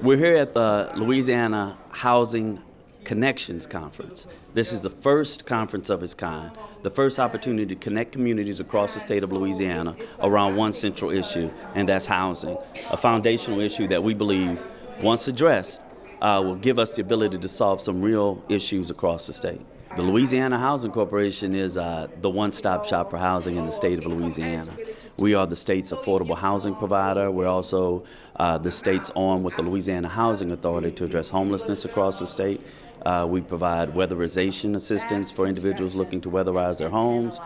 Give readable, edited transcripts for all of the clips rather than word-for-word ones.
We're here at the Louisiana Housing Connections Conference. This is the first conference of its kind, the first opportunity to connect communities across the state of Louisiana around one central issue, and that's housing, a foundational issue that we believe, once addressed, will give us the ability to solve some real issues across the state. The Louisiana Housing Corporation is the one-stop shop for housing in the state of Louisiana. We are the state's affordable housing provider. We're also the state's arm with the Louisiana Housing Authority to address homelessness across the state. We provide weatherization assistance for individuals looking to weatherize their homes.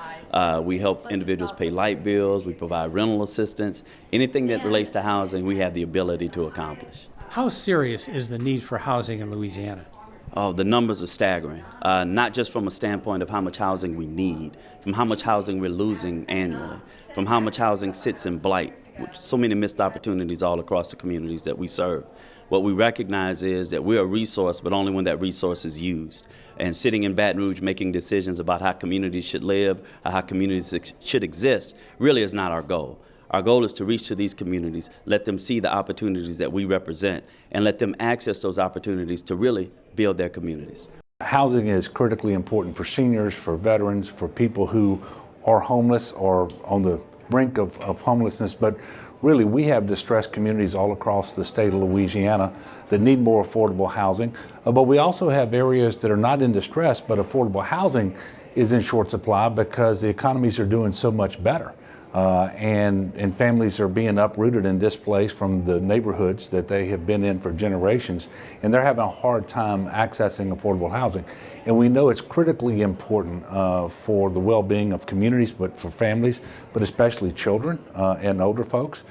We help individuals pay light bills. We provide rental assistance. Anything that relates to housing, we have the ability to accomplish. How serious is the need for housing in Louisiana? Oh, the numbers are staggering, not just from a standpoint of how much housing we need, from how much housing we're losing annually, from how much housing sits in blight, with so many missed opportunities all across the communities that we serve. What we recognize is that we're a resource, but only when that resource is used. And sitting in Baton Rouge making decisions about how communities should live, or how communities should exist, really is not our goal. Our goal is to reach to these communities, let them see the opportunities that we represent, and let them access those opportunities to really build their communities. Housing is critically important for seniors, for veterans, for people who are homeless or on the brink of homelessness, but really we have distressed communities all across the state of Louisiana that need more affordable housing, but we also have areas that are not in distress, but affordable housing is in short supply because the economies are doing so much better. And families are being uprooted and displaced from the neighborhoods that they have been in for generations, and they're having a hard time accessing affordable housing. And we know it's critically important for the well-being of communities, but for families, but especially children and older folks.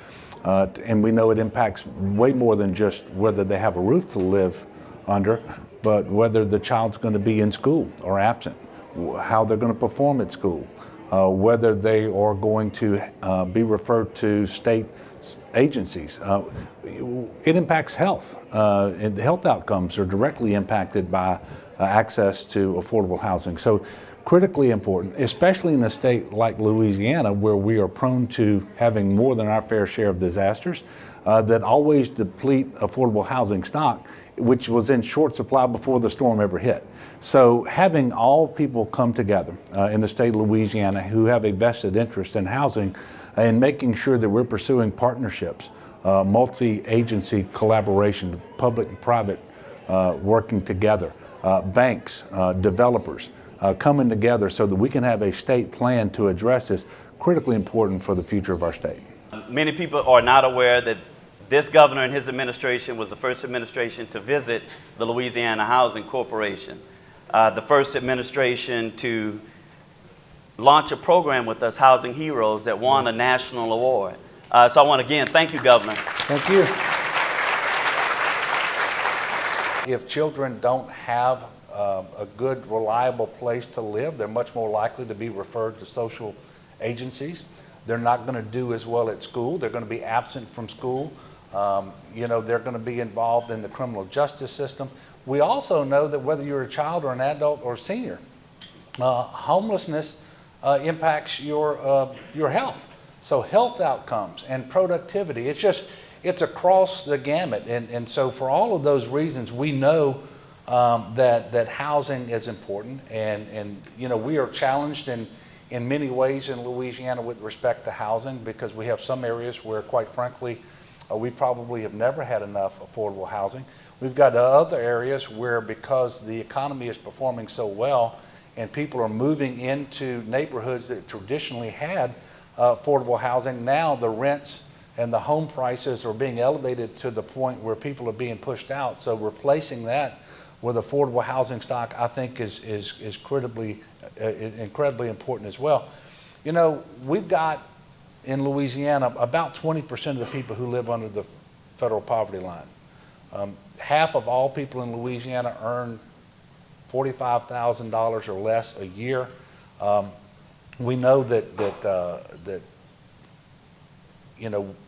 And we know it impacts way more than just whether they have a roof to live under, but whether the child's going to be in school or absent, how they're going to perform at school. Whether they are going to be referred to state agencies. It impacts health, and health outcomes are directly impacted by access to affordable housing. So critically important, especially in a state like Louisiana, where we are prone to having more than our fair share of disasters that always deplete affordable housing stock, which was in short supply before the storm ever hit. So having all people come together in the state of Louisiana who have a vested interest in housing and making sure that we're pursuing partnerships, multi-agency collaboration, public and private working together, banks, developers coming together so that we can have a state plan to address this, critically important for the future of our state. Many people are not aware that this governor and his administration was the first administration to visit the Louisiana Housing Corporation, the first administration to launch a program with us, Housing Heroes, that won a national award. So I want to again thank you, Governor. Thank you. If children don't have a good, reliable place to live, they're much more likely to be referred to social agencies. They're not going to do as well at school. They're going to be absent from school. They're going to be involved in the criminal justice system. We also know that whether you're a child or an adult or senior, homelessness impacts your health. So health outcomes and productivity, it's across the gamut. And so for all of those reasons, we know that housing is important. And we are challenged in many ways in Louisiana with respect to housing, because we have some areas where, quite frankly, we probably have never had enough affordable housing. We've got other areas where, because the economy is performing so well and people are moving into neighborhoods that traditionally had affordable housing, now the rents and the home prices are being elevated to the point where people are being pushed out. So replacing that with affordable housing stock, I think, is incredibly important as well. We've got in Louisiana about 20% of the people who live under the federal poverty line. Half of all people in Louisiana earn $45,000 or less a year. We know that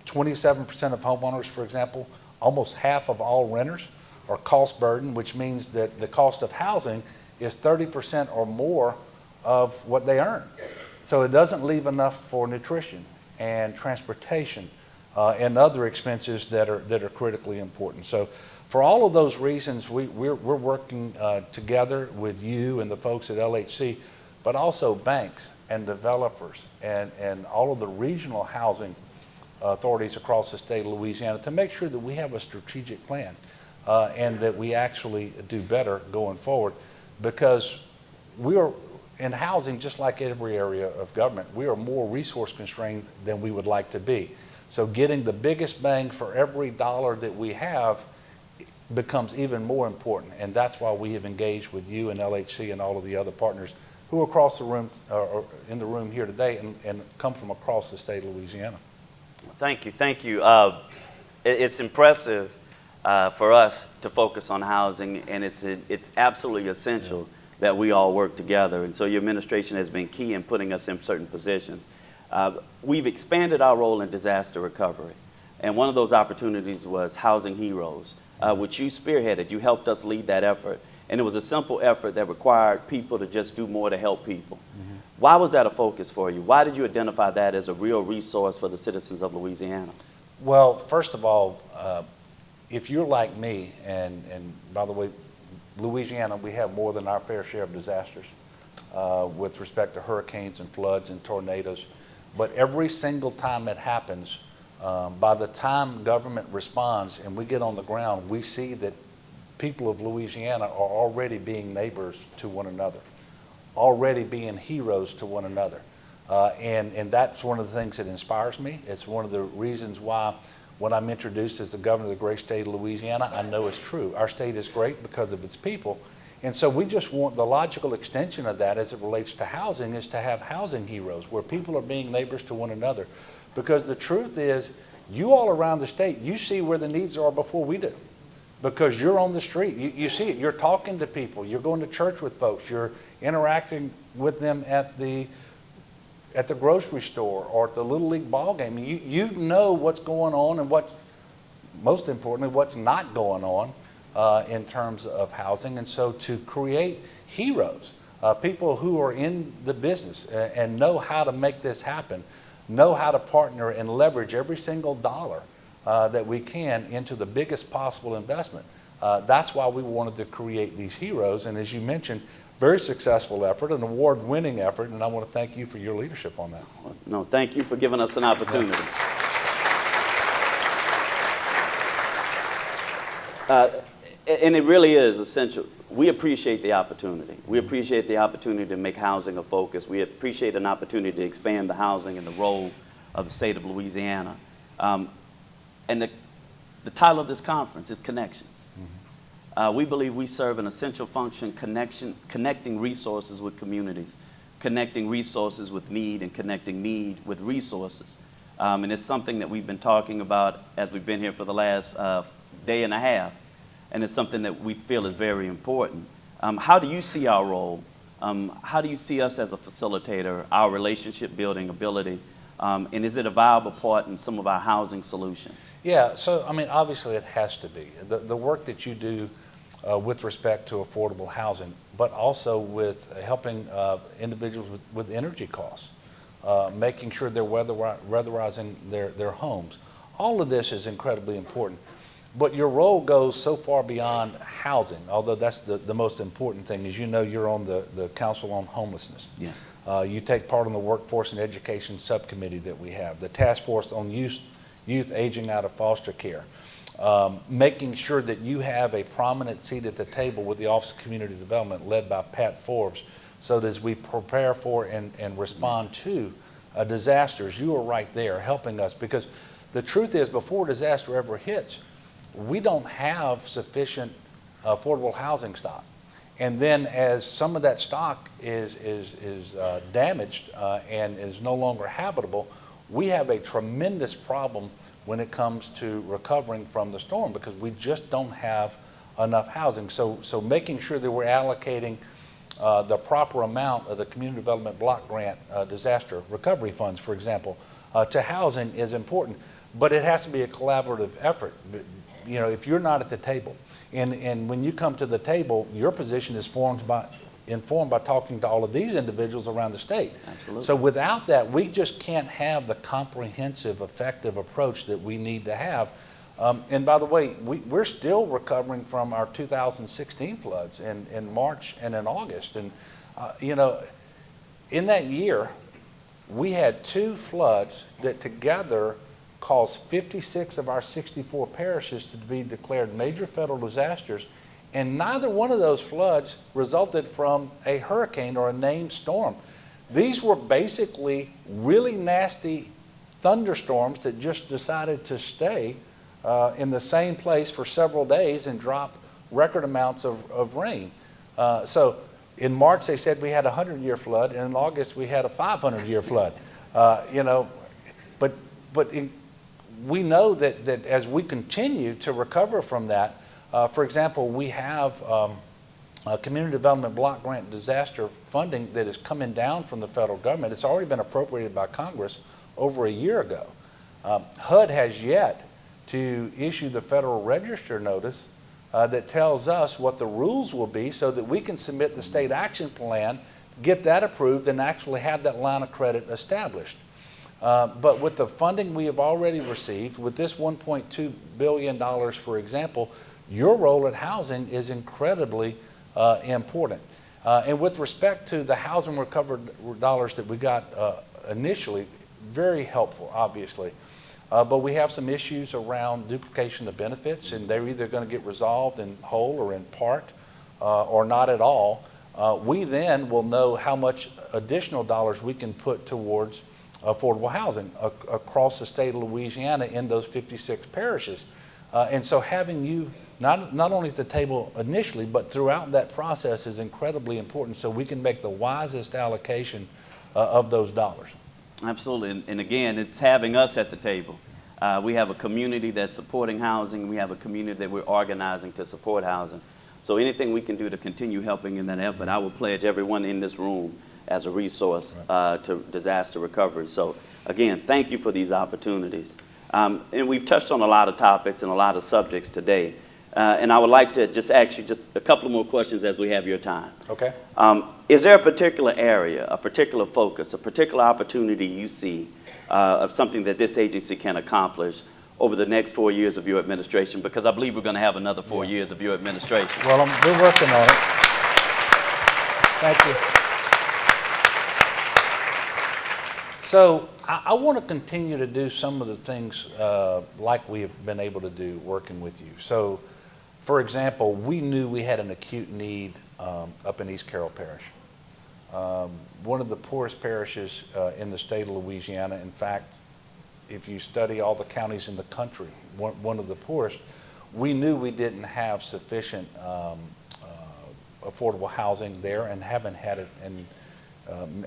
27% of homeowners, for example, almost half of all renters are cost burden, which means that the cost of housing is 30% or more of what they earn. So it doesn't leave enough for nutrition and transportation, and other expenses that are critically important. So for all of those reasons, we're working together with you and the folks at LHC, but also banks and developers and all of the regional housing authorities across the state of Louisiana to make sure that we have a strategic plan and that we actually do better going forward, because we are in housing, just like every area of government, we are more resource constrained than we would like to be. So getting the biggest bang for every dollar that we have becomes even more important, and that's why we have engaged with you and LHC and all of the other partners who are across the room, or in the room here today, and come from across the state of Louisiana. Thank you, thank you. It's impressive for us to focus on housing, and it's absolutely essential that we all work together. And so your administration has been key in putting us in certain positions. We've expanded our role in disaster recovery, and one of those opportunities was Housing Heroes, which you spearheaded. You helped us lead that effort, and it was a simple effort that required people to just do more to help people. Why was that a focus for you? Why did you identify that as a real resource for the citizens of Louisiana? Well, first of all, if you're like me, and by the way, Louisiana, we have more than our fair share of disasters with respect to hurricanes and floods and tornadoes. But every single time it happens, by the time government responds and we get on the ground, we see that people of Louisiana are already being neighbors to one another, already being heroes to one another. And that's one of the things that inspires me. It's one of the reasons why when I'm introduced as the governor of the great state of Louisiana, I know it's true. Our state is great because of its people. And so we just want the logical extension of that as it relates to housing is to have housing heroes where people are being neighbors to one another. Because the truth is, you all around the state, you see where the needs are before we do. Because you're on the street, you see it, you're talking to people, you're going to church with folks, you're interacting with them at the grocery store or at the Little League ball game. You know what's going on and what's, most importantly, what's not going on in terms of housing. And so to create heroes, people who are in the business and know how to make this happen, know how to partner and leverage every single dollar that we can into the biggest possible investment. That's why we wanted to create these heroes. And as you mentioned, very successful effort, an award-winning effort, and I want to thank you for your leadership on that. No, thank you for giving us an opportunity. And it really is essential. We appreciate the opportunity. We appreciate the opportunity to make housing a focus. We appreciate an opportunity to expand the housing and the role of the state of Louisiana. And the title of this conference is Connections. We believe we serve an essential function, connecting resources with communities, connecting resources with need, and connecting need with resources. And it's something that we've been talking about as we've been here for the last day and a half, and it's something that we feel is very important. How do you see our role? How do you see us as a facilitator, our relationship building ability, and is it a viable part in some of our housing solutions? Yeah, so I mean, obviously it has to be. The work that you do with respect to affordable housing, but also with helping individuals with energy costs, making sure they're weatherizing their homes. All of this is incredibly important. But your role goes so far beyond housing, although that's the most important thing. As you know, you're on the Council on Homelessness. Yeah. You take part in the Workforce and Education Subcommittee that we have, the Task Force on Youth Aging Out of Foster Care, making sure that you have a prominent seat at the table with the Office of Community Development led by Pat Forbes, so that as we prepare for and respond to disasters, you are right there helping us. Because the truth is, before disaster ever hits, we don't have sufficient affordable housing stock. And then as some of that stock is damaged and is no longer habitable, we have a tremendous problem when it comes to recovering from the storm, because we just don't have enough housing. So making sure that we're allocating the proper amount of the Community Development Block Grant disaster recovery funds, for example, to housing is important. But it has to be a collaborative effort. You know, if you're not at the table, and when you come to the table, your position is formed by informed by talking to all of these individuals around the state. Absolutely. So without that, we just can't have the comprehensive, effective approach that we need to have. And by the way, we're still recovering from our 2016 floods in March and in August. And, you know, in that year, we had 2 floods that together caused 56 of our 64 parishes to be declared major federal disasters. And neither one of those floods resulted from a hurricane or a named storm. These were basically really nasty thunderstorms that just decided to stay in the same place for several days and drop record amounts of rain. So in March they said we had a 100-year flood, and in August we had a 500-year flood. You know, but we know that as we continue to recover from that, for example, we have a community development block grant disaster funding that is coming down from the federal government. It's already been appropriated by Congress over a year ago. HUD has yet to issue the Federal Register notice that tells us what the rules will be so that we can submit the state action plan, get that approved, and actually have that line of credit established. But with the funding we have already received, with this $1.2 billion, for example, your role at housing is incredibly important. And with respect to the housing recovery dollars that we got initially, very helpful, obviously. But we have some issues around duplication of benefits, and they're either going to get resolved in whole or in part or not at all. We then will know how much additional dollars we can put towards affordable housing across the state of Louisiana in those 56 parishes. And so having you not only at the table initially, but throughout that process is incredibly important so we can make the wisest allocation of those dollars. Absolutely, and again, it's having us at the table. We have a community that's supporting housing. We have a community that we're organizing to support housing. So anything we can do to continue helping in that effort, I will pledge everyone in this room as a resource to disaster recovery. So again, thank you for these opportunities. And we've touched on a lot of topics and a lot of subjects today. And I would like to just ask you just a couple more questions as we have your time. Okay. Is there a particular area, a particular focus, a particular opportunity you see of something that this agency can accomplish over the next 4 years of your administration? Because I believe we're going to have another 4 years of your administration. Well, we're working on it. Thank you. So I want to continue to do some of the things like we have been able to do working with you. So, for example, we knew we had an acute need up in East Carroll Parish. One of the poorest parishes in the state of Louisiana. In fact, if you study all the counties in the country, one of the poorest. We knew we didn't have sufficient affordable housing there and haven't had it in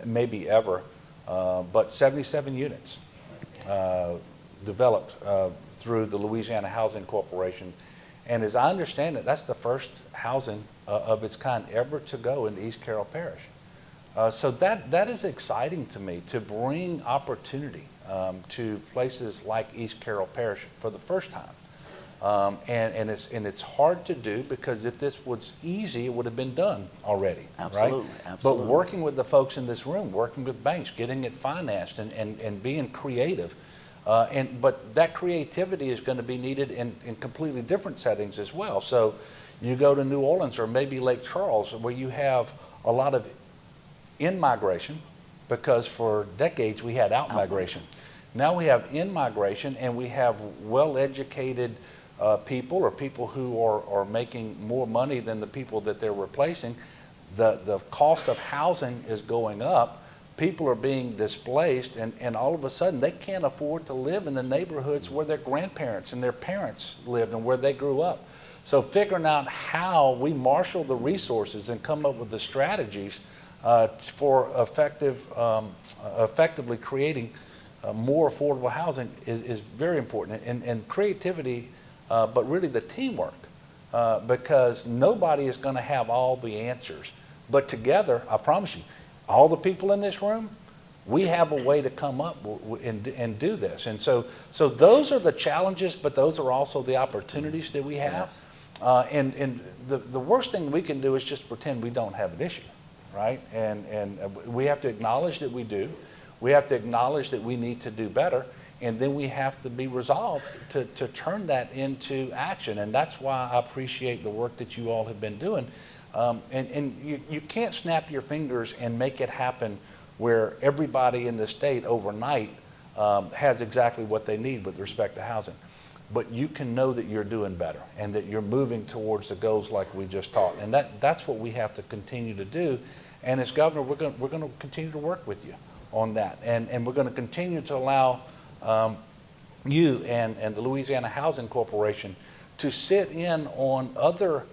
maybe ever. But 77 units developed through the Louisiana Housing Corporation. And as I understand it, that's the first housing of its kind ever to go into East Carroll Parish. So that is exciting to me, to bring opportunity to places like East Carroll Parish for the first time. And it's hard to do because if this was easy, it would have been done already. Absolutely, right? absolutely. But working with the folks in this room, working with banks, getting it financed and being creative. But that creativity is going to be needed in completely different settings as well. So you go to New Orleans or maybe Lake Charles where you have a lot of in-migration because for decades we had out-migration. Now we have in-migration and we have well-educated people or people who are making more money than the people that they're replacing. The cost of housing is going up. People are being displaced and all of a sudden they can't afford to live in the neighborhoods where their grandparents and their parents lived and where they grew up. So figuring out how we marshal the resources and come up with the strategies for effectively creating more affordable housing is very important. And creativity, but really the teamwork, because nobody is going to have all the answers. But together, I promise you, all the people in this room, we have a way to come up and do this. And so those are the challenges, but those are also the opportunities that we have. And the worst thing we can do is just pretend we don't have an issue. right? And we have to acknowledge that we do. We have to acknowledge that we need to do better, and then we have to be resolved to turn that into action. And that's why I appreciate the work that you all have been doing. And you can't snap your fingers and make it happen where everybody in the state overnight has exactly what they need with respect to housing. But you can know that you're doing better and that you're moving towards the goals like we just talked. And that's what we have to continue to do. And as governor, we're going to continue to work with you on that. And we're going to continue to allow you and the Louisiana Housing Corporation to sit in on other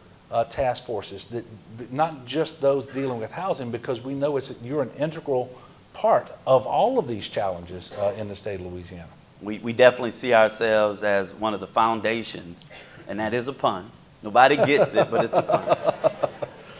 task forces, that not just those dealing with housing, because we know you're an integral part of all of these challenges in the state of Louisiana. We definitely see ourselves as one of the foundations, and that is a pun. Nobody gets it, but it's a pun.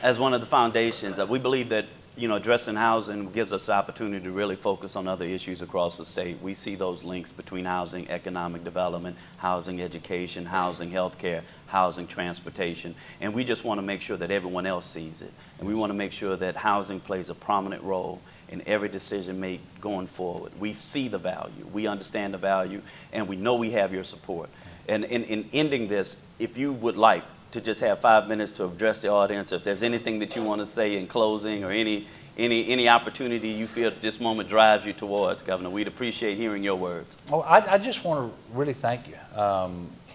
As one of the foundations, we believe that addressing housing gives us the opportunity to really focus on other issues across the state. We see those links between housing, economic development, housing education, housing healthcare, housing transportation, and we just want to make sure that everyone else sees it. And we want to make sure that housing plays a prominent role in every decision made going forward. We see the value, we understand the value, and we know we have your support. And in ending this, if you would like to just have 5 minutes to address the audience, if there's anything that you want to say in closing, or any opportunity you feel this moment drives you towards, Governor, we'd appreciate hearing your words. Well, I just want to really thank you,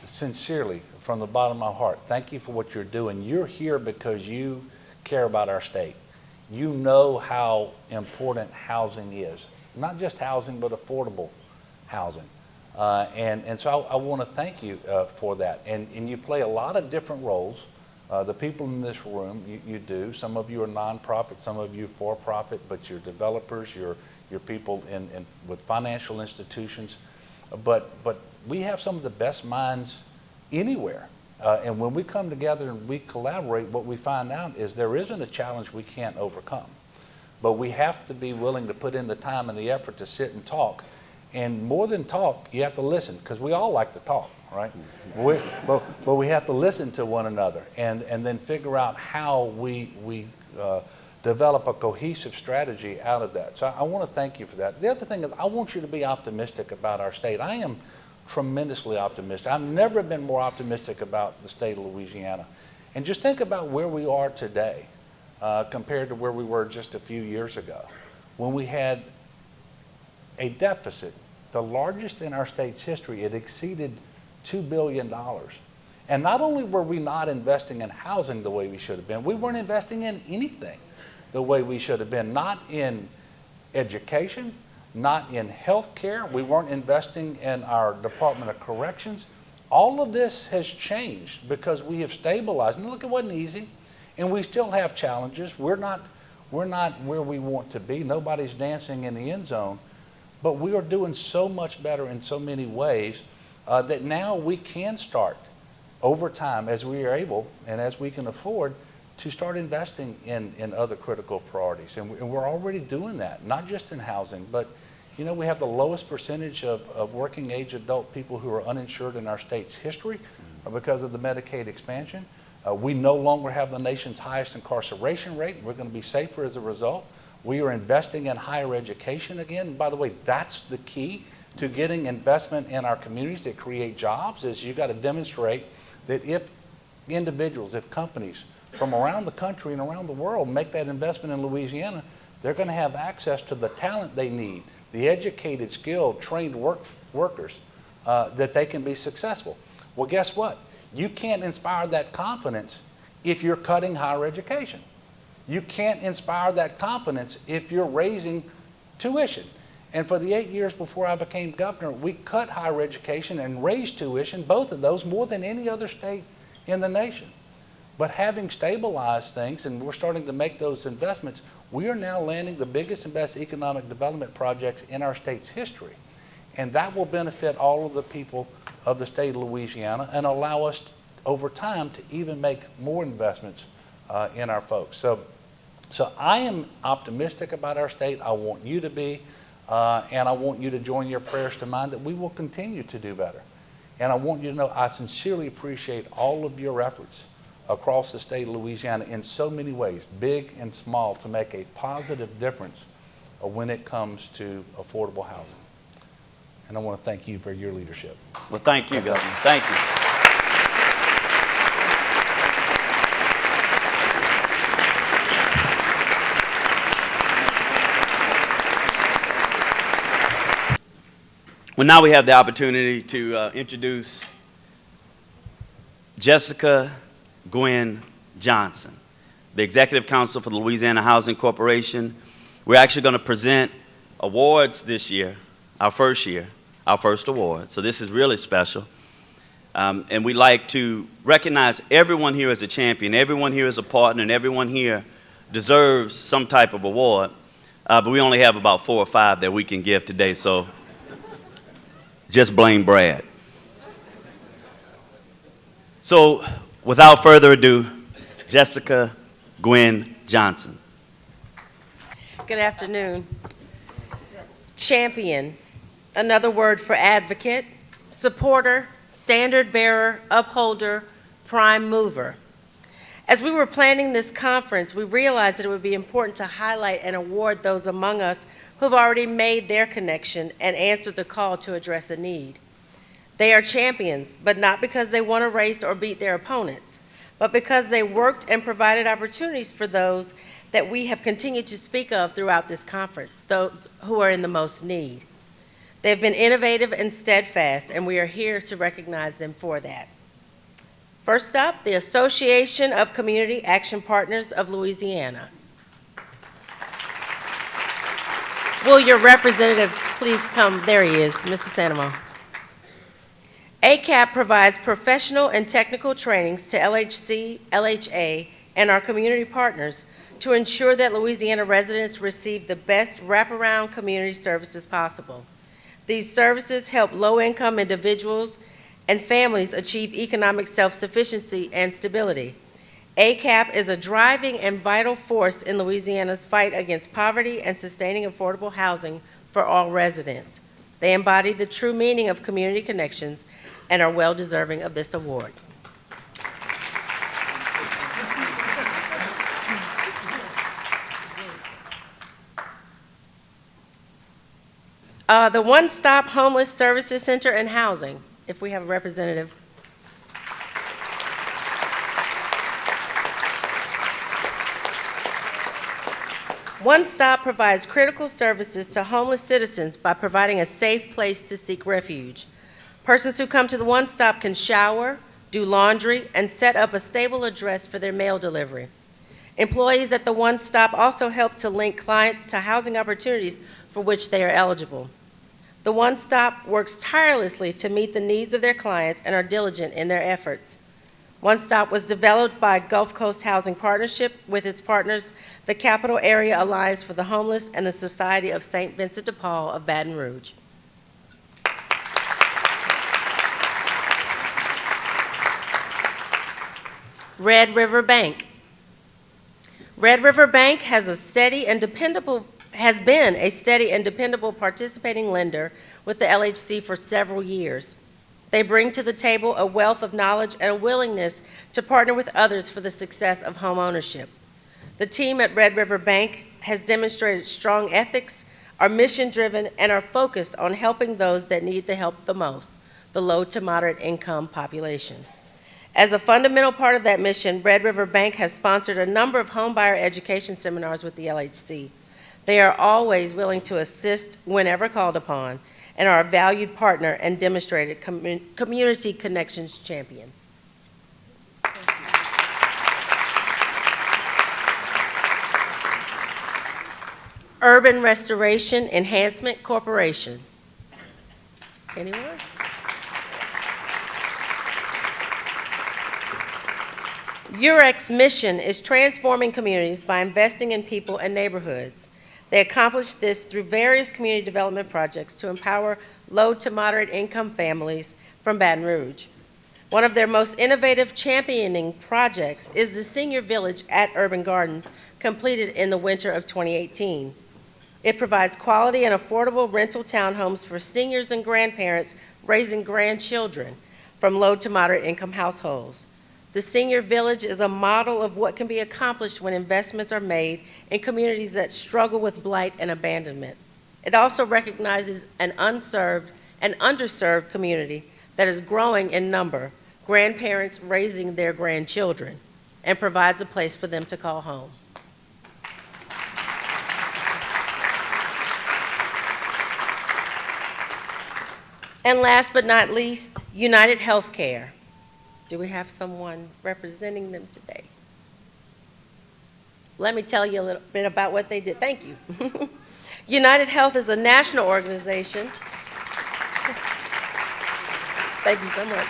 sincerely, from the bottom of my heart. Thank you for what you're doing. You're here because you care about our state. You know how important housing is. Not just housing, but affordable housing. And so I want to thank you for that. And you play a lot of different roles. The people in this room, you do. Some of you are nonprofit, some of you for-profit, but you're developers, you're people with financial institutions. But we have some of the best minds anywhere. And when we come together and we collaborate, what we find out is there isn't a challenge we can't overcome. But we have to be willing to put in the time and the effort to sit and talk. And more than talk, you have to listen, because we all like to talk, right? But we have to listen to one another and then figure out how we develop a cohesive strategy out of that. So I want to thank you for that. The other thing is, I want you to be optimistic about our state. I am tremendously optimistic. I've never been more optimistic about the state of Louisiana. And just think about where we are today compared to where we were just a few years ago, when we had a deficit, the largest in our state's history. It exceeded $2 billion. And not only were we not investing in housing the way we should have been, we weren't investing in anything the way we should have been. Not in education, not in health care. We weren't investing in our Department of Corrections. All of this has changed because we have stabilized. And look, it wasn't easy. And we still have challenges. We're not where we want to be. Nobody's dancing in the end zone. But we are doing so much better in so many ways that now we can start over time, as we are able and as we can afford, to start investing in other critical priorities. And we're already doing that, not just in housing, but we have the lowest percentage of working age adult people who are uninsured in our state's history because of the Medicaid expansion. We no longer have the nation's highest incarceration rate. We're going to be safer as a result. We are investing in higher education again. By the way, that's the key to getting investment in our communities that create jobs, is you got to demonstrate that if individuals, if companies from around the country and around the world make that investment in Louisiana, they're going to have access to the talent they need, the educated, skilled, trained workers, that they can be successful. Well, guess what? You can't inspire that confidence if you're cutting higher education. You can't inspire that confidence if you're raising tuition. And for the 8 years before I became governor, we cut higher education and raised tuition, both of those, more than any other state in the nation. But having stabilized things, and we're starting to make those investments, we are now landing the biggest and best economic development projects in our state's history. And that will benefit all of the people of the state of Louisiana and allow us over time to even make more investments in our folks. So I am optimistic about our state. I want you to be, and I want you to join your prayers to mine that we will continue to do better. And I want you to know I sincerely appreciate all of your efforts across the state of Louisiana in so many ways, big and small, to make a positive difference when it comes to affordable housing. And I want to thank you for your leadership. Well, thank you, Governor. Thank you. Well, now we have the opportunity to introduce Jessica GUINN Johnson, the Executive Council for the Louisiana Housing Corporation. We're actually going to present awards this year, our first award. So this is really special. And we like to recognize everyone here as a champion, everyone here as a partner, and everyone here deserves some type of award. But we only have about 4 or 5 that we can give today, so just blame Brad. So without further ado, Jessica GUINN Johnson. Good afternoon. Champion, another word for advocate, supporter, standard bearer, upholder, prime mover. As we were planning this conference, we realized that it would be important to highlight and award those among us who have already made their connection and answered the call to address a need. They are champions, but not because they won a race or beat their opponents, but because they worked and provided opportunities for those that we have continued to speak of throughout this conference, those who are in the most need. They have been innovative and steadfast, and we are here to recognize them for that. First up, the Association of Community Action Partners of Louisiana. Will your representative please come? There he is, Mr. Sanamo. ACAP provides professional and technical trainings to LHC, LHA, and our community partners to ensure that Louisiana residents receive the best wraparound community services possible. These services help low-income individuals and families achieve economic self-sufficiency and stability. ACAP is a driving and vital force in Louisiana's fight against poverty and sustaining affordable housing for all residents. They embody the true meaning of community connections and are well deserving of this award. The One Stop Homeless Services Center and Housing, if we have a representative. One Stop provides critical services to homeless citizens by providing a safe place to seek refuge. Persons who come to the One Stop can shower, do laundry, and set up a stable address for their mail delivery. Employees at the One Stop also help to link clients to housing opportunities for which they are eligible. The One Stop works tirelessly to meet the needs of their clients and are diligent in their efforts. One Stop was developed by Gulf Coast Housing Partnership with its partners, the Capital Area Alliance for the Homeless and the Society of St. Vincent de Paul of Baton Rouge. Red River Bank. Red River Bank has been a steady and dependable participating lender with the LHC for several years. They bring to the table a wealth of knowledge and a willingness to partner with others for the success of home ownership. The team at Red River Bank has demonstrated strong ethics, are mission-driven, and are focused on helping those that need the help the most, the low to moderate income population. As a fundamental part of that mission, Red River Bank has sponsored a number of homebuyer education seminars with the LHC. They are always willing to assist whenever called upon and are a valued partner and demonstrated community connections champion. Urban Restoration Enhancement Corporation. Anyone? UREC's mission is transforming communities by investing in people and neighborhoods. They accomplish this through various community development projects to empower low to moderate income families from Baton Rouge. One of their most innovative championing projects is the Senior Village at Urban Gardens, completed in the winter of 2018. It provides quality and affordable rental townhomes for seniors and grandparents raising grandchildren from low to moderate income households. The Senior Village is a model of what can be accomplished when investments are made in communities that struggle with blight and abandonment. It also recognizes an unserved and underserved community that is growing in number, grandparents raising their grandchildren, and provides a place for them to call home. And last but not least, United Healthcare. Do we have someone representing them today? Let me tell you a little bit about what they did. Thank you. United Health is a national organization. Thank you so much.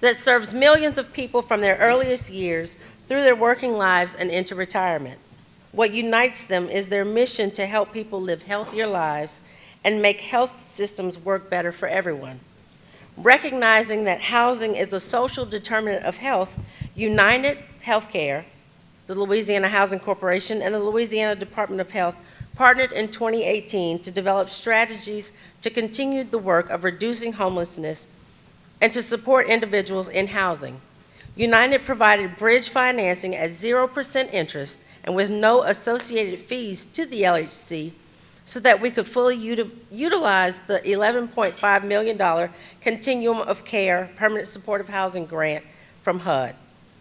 That serves millions of people from their earliest years through their working lives and into retirement. What unites them is their mission to help people live healthier lives and make health systems work better for everyone. Recognizing that housing is a social determinant of health, United Healthcare, the Louisiana Housing Corporation, and the Louisiana Department of Health partnered in 2018 to develop strategies to continue the work of reducing homelessness and to support individuals in housing. United provided bridge financing at 0% interest and with no associated fees to the LHC so that we could fully utilize the $11.5 million Continuum of Care Permanent Supportive Housing Grant from HUD.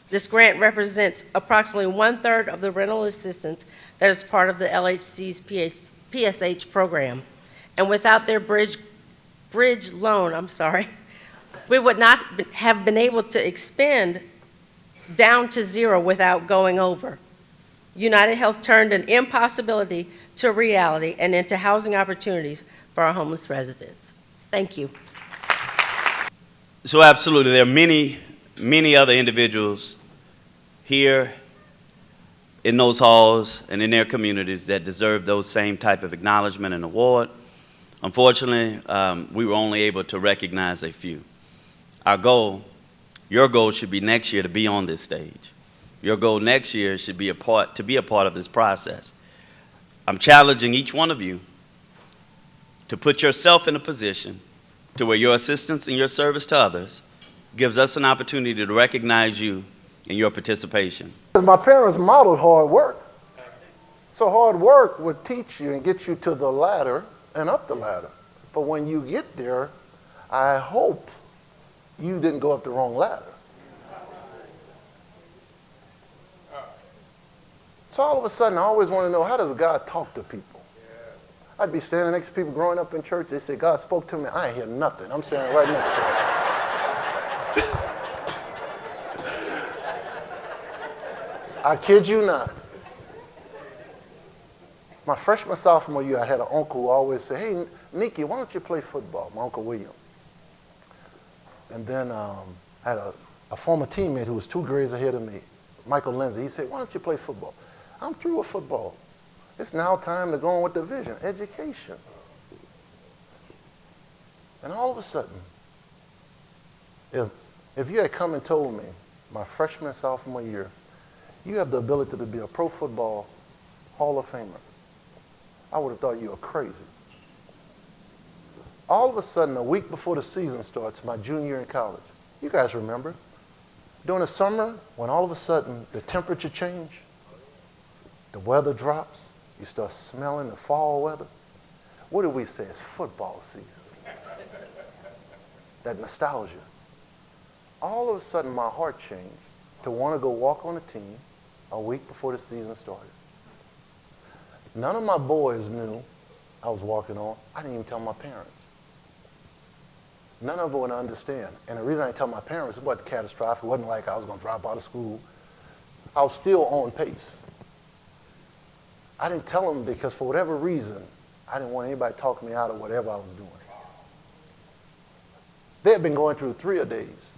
This grant represents approximately 1/3 of the rental assistance that is part of the LHC's PSH program. And without their bridge loan, we would not have been able to expend down to zero without going over. United Health turned an impossibility to a reality and into housing opportunities for our homeless residents. Thank you. So absolutely, there are many other individuals here in those halls and in their communities that deserve those same type of acknowledgement and award. Unfortunately, we were only able to recognize a few. Our goal, your goal should be next year to be on this stage. Your goal next year should be to be a part of this process. I'm challenging each one of you to put yourself in a position to where your assistance and your service to others gives us an opportunity to recognize you and your participation. My parents modeled hard work. So hard work would teach you and get you to the ladder and up the ladder. But when you get there, I hope you didn't go up the wrong ladder. So all of a sudden, I always want to know, how does God talk to people? I'd be standing next to people growing up in church. They say, God spoke to me. I ain't hear nothing. I'm standing right next to him. I kid you not. My freshman, sophomore year, I had an uncle who always said, hey, Nikki, why don't you play football? My Uncle William. And then I had a former teammate who was 2 grades ahead of me, Michael Lindsay. He said, why don't you play football? I'm through with football. It's now time to go on with the vision, education. And all of a sudden, if you had come and told me my freshman, sophomore year, you have the ability to be a pro football Hall of Famer, I would have thought you were crazy. All of a sudden, a week before the season starts, my junior year in college, you guys remember, during the summer, when all of a sudden the temperature changes, the weather drops, you start smelling the fall weather. What do we say? It's football season. That nostalgia. All of a sudden, my heart changed to want to go walk on a team a week before the season started. None of my boys knew I was walking on. I didn't even tell my parents. None of them would understand. And the reason I didn't tell my parents, it wasn't catastrophic. It wasn't like I was going to drop out of school. I was still on pace. I didn't tell them because for whatever reason, I didn't want anybody talking me out of whatever I was doing. They had been going through 3-a-days.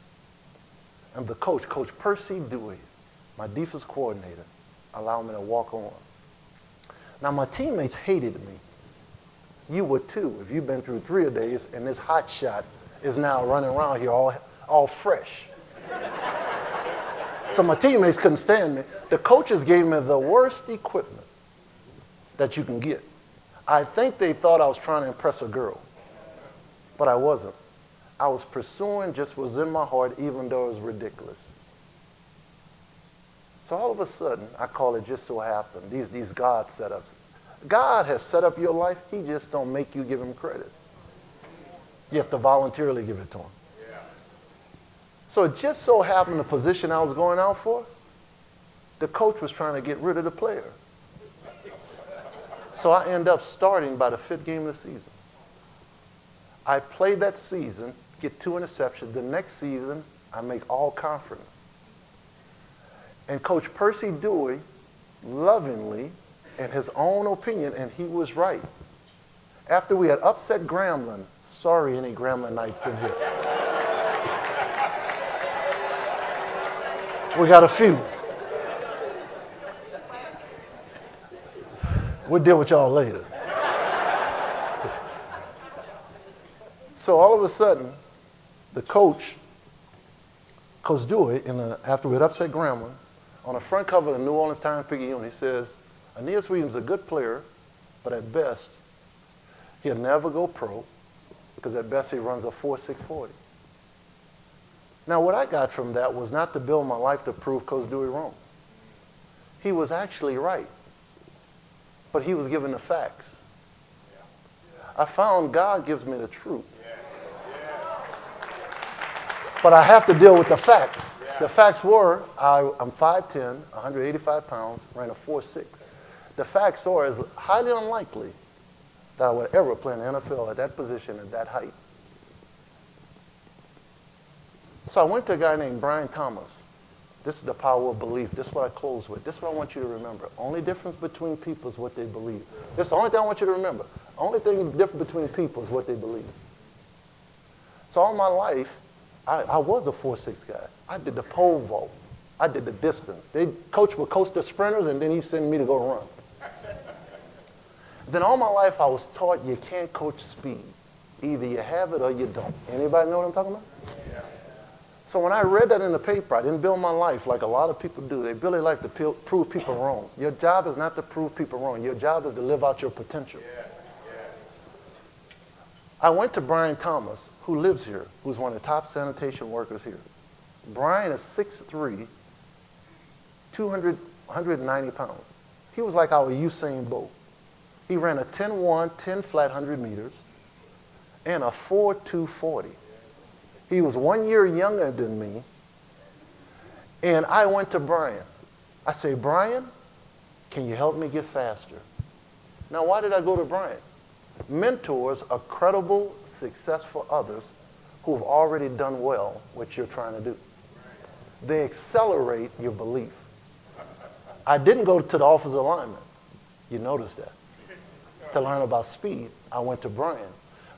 And the coach, Coach Percy Dewey, my defense coordinator, allowed me to walk on. Now, my teammates hated me. You would too if you've been through 3-a-days and this hot shot is now running around here all fresh. So my teammates couldn't stand me. The coaches gave me the worst equipment that you can get. I think they thought I was trying to impress a girl, but I wasn't. I was pursuing just was in my heart, even though it was ridiculous. So all of a sudden, I call it just so happened, these God setups. God has set up your life. He just don't make you give him credit. You have to voluntarily give it to him. So it just so happened the position I was going out for, the coach was trying to get rid of the player. So I end up starting by the 5th game of the season. I play that season, get 2 interceptions. The next season, I make all conference. And Coach Percy Dewey, lovingly, in his own opinion, and he was right. After we had upset Grambling, sorry any Gramblingites in here. We got a few. We'll deal with y'all later. So all of a sudden, the Coach Dewey, after we had upset Grambling, on the front cover of the New Orleans Times-Picayune, he says, Aeneas Williams is a good player, but at best, he'll never go pro, because at best he runs a 4.640. Now, what I got from that was not to build my life to prove Coach Dewey wrong. He was actually right, but he was given the facts. I found God gives me the truth. But I have to deal with the facts. The facts were, I'm 5'10", 185 pounds, ran a 4.6. The facts are, it's highly unlikely that I would ever play in the NFL at that position at that height. So I went to a guy named Brian Thomas. This is the power of belief. This is what I close with. This is what I want you to remember. Only difference between people is what they believe. This is the only thing I want you to remember. Only thing different between people is what they believe. So all my life, I was a 4.6 guy. I did the pole vault. I did the distance. Coach would coach the sprinters, and then he'd send me to go run. Then all my life, I was taught you can't coach speed. Either you have it or you don't. Anybody know what I'm talking about? Yeah. So when I read that in the paper, I didn't build my life like a lot of people do. They build their life to prove people wrong. Your job is not to prove people wrong. Your job is to live out your potential. Yeah. Yeah. I went to Brian Thomas, who lives here, who's one of the top sanitation workers here. Brian is 6'3", 190 pounds. He was like our Usain Bolt. He ran a 10-1, 10 flat 100 meters, and a 4.240. He was 1 year younger than me, and I went to Brian. I say, Brian, can you help me get faster? Now, why did I go to Brian? Mentors are credible, successful others who have already done well what you're trying to do. They accelerate your belief. I didn't go to the offensive lineman. You noticed that. To learn about speed, I went to Brian.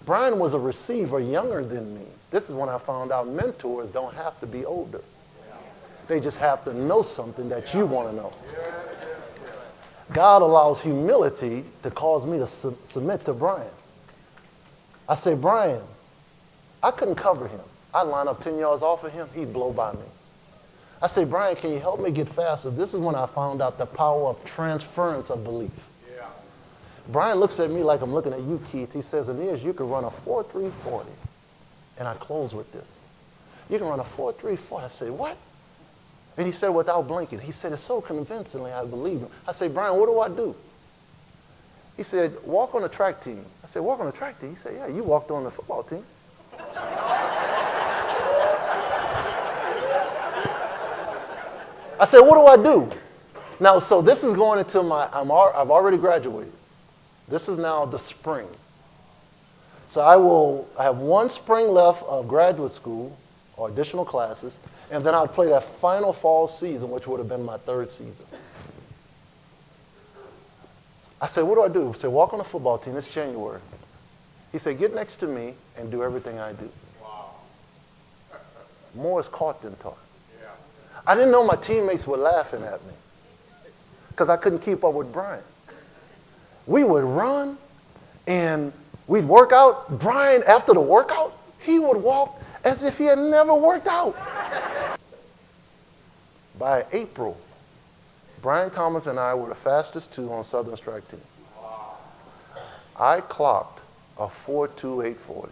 Brian was a receiver younger than me. This is when I found out mentors don't have to be older. They just have to know something that you want to know. God allows humility to cause me to submit to Brian. I say, Brian, I couldn't cover him. I'd line up 10 yards off of him, he'd blow by me. I say, Brian, can you help me get faster? This is when I found out the power of transference of belief. Yeah. Brian looks at me like I'm looking at you, Keith. He says, Aeneas, you can run a 4.340. And I close with this. You can run a 4.340. I say, what? And he said without blinking. He said it so convincingly, I believe him. I say, Brian, what do I do? He said, walk on the track team. I said, walk on the track team? He said, yeah, you walked on the football team. I said, what do I do? Now, so this is going into I've already graduated. This is now the spring. So I have 1 spring left of graduate school or additional classes, and then I'd play that final fall season, which would have been my 3rd season. I said, what do I do? He said, walk on the football team. It's January. He said, get next to me and do everything I do. Wow. More is caught than taught. Yeah. I didn't know my teammates were laughing at me because I couldn't keep up with Brian. We would run and we'd work out. Brian, after the workout, he would walk as if he had never worked out. By April, Brian Thomas and I were the fastest 2 on Southern Strike Team. I clocked a 4.2840.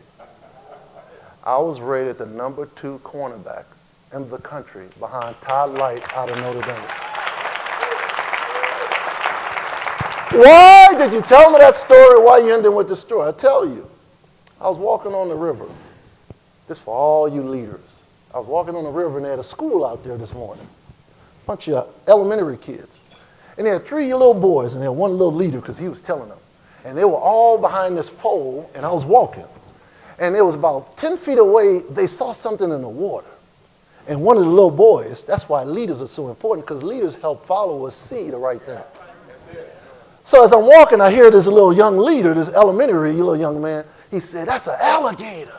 I was rated the #2 cornerback in the country behind Todd Light out of Notre Dame. Why did you tell me that story? Why you ending with the story? I tell you. I was walking on the river. This for all you leaders. I was walking on the river and they had a school out there this morning. A bunch of elementary kids. And they had 3 little boys and they had one little leader because he was telling them. And they were all behind this pole and I was walking. And it was about 10 feet away, they saw something in the water. And one of the little boys, that's why leaders are so important, because leaders help followers see the right thing. So as I'm walking, I hear this little young leader, this elementary little young man, he said, "That's an alligator."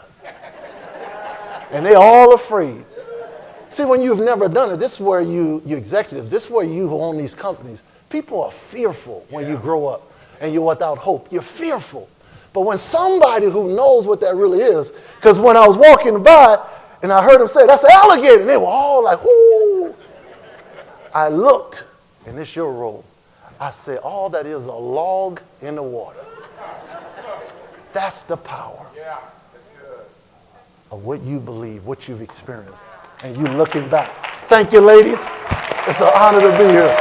And they're all afraid. See, when you've never done it, this is where you executives, this is where you who own these companies, people are fearful when you grow up and you're without hope. You're fearful. But when somebody who knows what that really is, because when I was walking by and I heard them say, "That's an alligator," and they were all like, "Ooh." I looked, and it's your role. I said, all that is a log in the water. That's the power of what you believe, what you've experienced, and you looking back. Thank you, ladies. It's an honor to be here.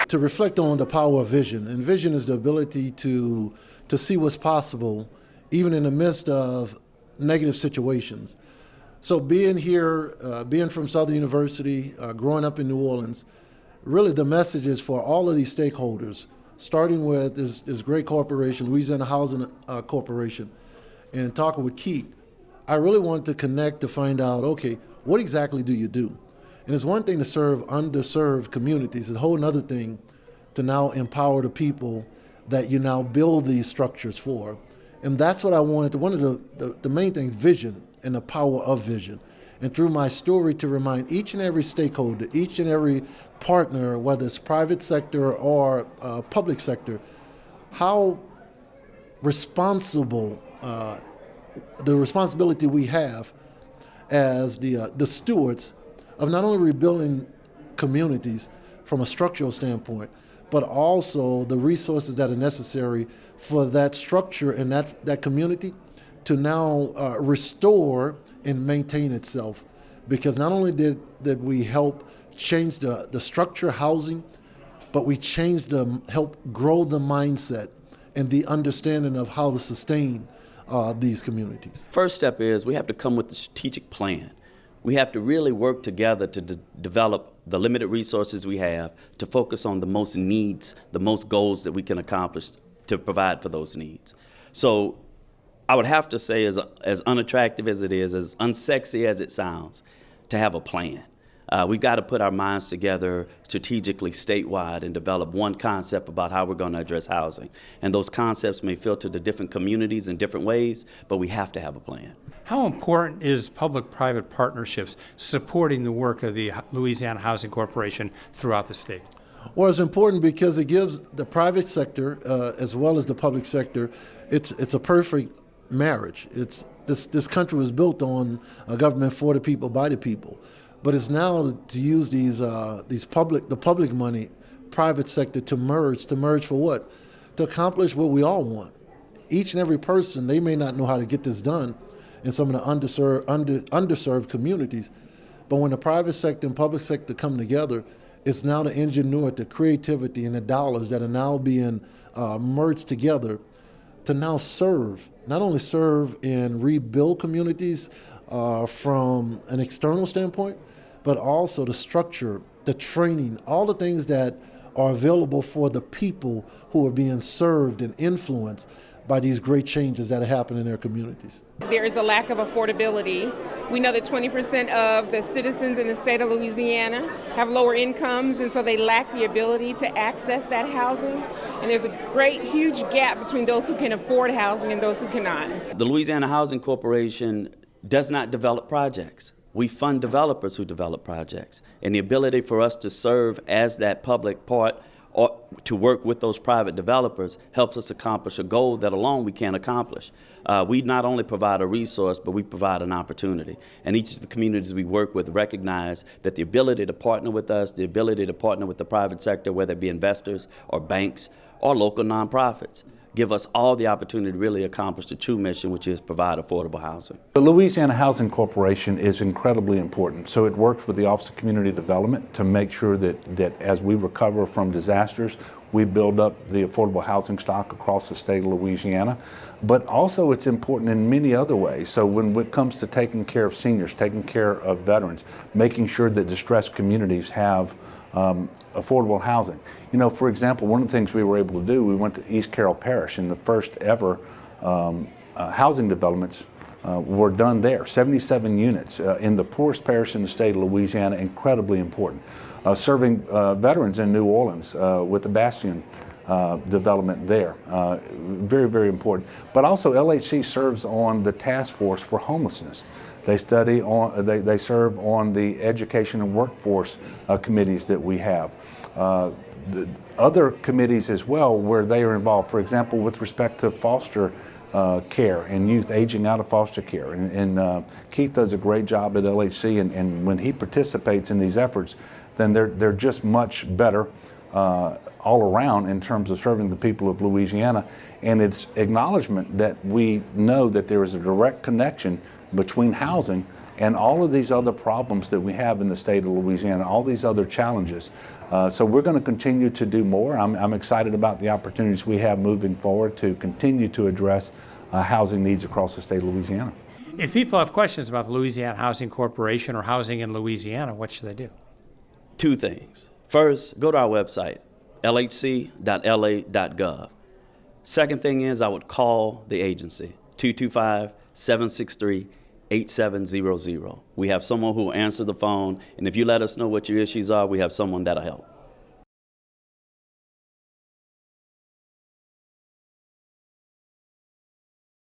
To reflect on the power of vision, and vision is the ability to see what's possible even in the midst of negative situations. So being here, being from Southern University, growing up in New Orleans, really the message is for all of these stakeholders, starting with this great corporation, Louisiana Housing Corporation, and talking with Keith. I really wanted to connect to find out, okay, what exactly do you do? And it's one thing to serve underserved communities. It's a whole other thing to now empower the people that you now build these structures for. And that's what I wanted to, one of the main things, vision and the power of vision. And through my story to remind each and every stakeholder, each and every partner, whether it's private sector or public sector, how responsible, the responsibility we have as the stewards of not only rebuilding communities from a structural standpoint, but also the resources that are necessary for that structure and that community to now restore and maintain itself. Because not only did we help change the structure, housing, but we help grow the mindset and the understanding of how to sustain these communities. First step is we have to come with a strategic plan. We have to really work together to develop the limited resources we have to focus on the most needs, the most goals that we can accomplish to provide for those needs. So I would have to say, as unattractive as it is, as unsexy as it sounds, to have a plan. We've got to put our minds together strategically statewide and develop one concept about how we're going to address housing. And those concepts may filter to different communities in different ways, but we have to have a plan. How important is public-private partnerships supporting the work of the Louisiana Housing Corporation throughout the state? Well, it's important because it gives the private sector as well as the public sector, it's a perfect marriage. This country was built on a government for the people, by the people. But it's now to use the public money, private sector to merge for what? To accomplish what we all want. Each and every person, they may not know how to get this done in some of the underserved communities, but when the private sector and public sector come together, it's now the ingenuity, the creativity, and the dollars that are now being merged together to now serve, not only serve and rebuild communities from an external standpoint, but also the structure, the training, all the things that are available for the people who are being served and influenced by these great changes that are happening in their communities. There is a lack of affordability. We know that 20% of the citizens in the state of Louisiana have lower incomes, and so they lack the ability to access that housing. And there's a great, huge gap between those who can afford housing and those who cannot. The Louisiana Housing Corporation does not develop projects. We fund developers who develop projects. And the ability for us to serve as that public part or to work with those private developers helps us accomplish a goal that alone we can't accomplish. We not only provide a resource, but we provide an opportunity. And each of the communities we work with recognize that the ability to partner with us, the ability to partner with the private sector, whether it be investors or banks or local nonprofits, give us all the opportunity to really accomplish the true mission, which is provide affordable housing. The Louisiana Housing Corporation is incredibly important. So it works with the Office of Community Development to make sure that as we recover from disasters, we build up the affordable housing stock across the state of Louisiana. But also it's important in many other ways. So when it comes to taking care of seniors, taking care of veterans, making sure that distressed communities have affordable housing. You know, for example, one of the things we were able to do, we went to East Carroll Parish, and the first ever housing developments were done there. 77 units in the poorest parish in the state of Louisiana, incredibly important. Serving veterans in New Orleans with the Bastion development there, very, very important. But also LHC serves on the task force for homelessness. They study on, they serve on the education and workforce committees that we have. The other committees as well where they are involved, for example, with respect to foster care and youth aging out of foster care. And Keith does a great job at LHC, and when he participates in these efforts, then they're just much better all around in terms of serving the people of Louisiana. And it's acknowledgement that we know that there is a direct connection between housing and all of these other problems that we have in the state of Louisiana, all these other challenges. So we're going to continue to do more. I'm excited about the opportunities we have moving forward to continue to address housing needs across the state of Louisiana. If people have questions about the Louisiana Housing Corporation or housing in Louisiana, what should they do? Two things. First, go to our website, lhc.la.gov. Second thing is I would call the agency, 225-763-8700. We have someone who will answer the phone, and if you let us know what your issues are, we have someone that'll help.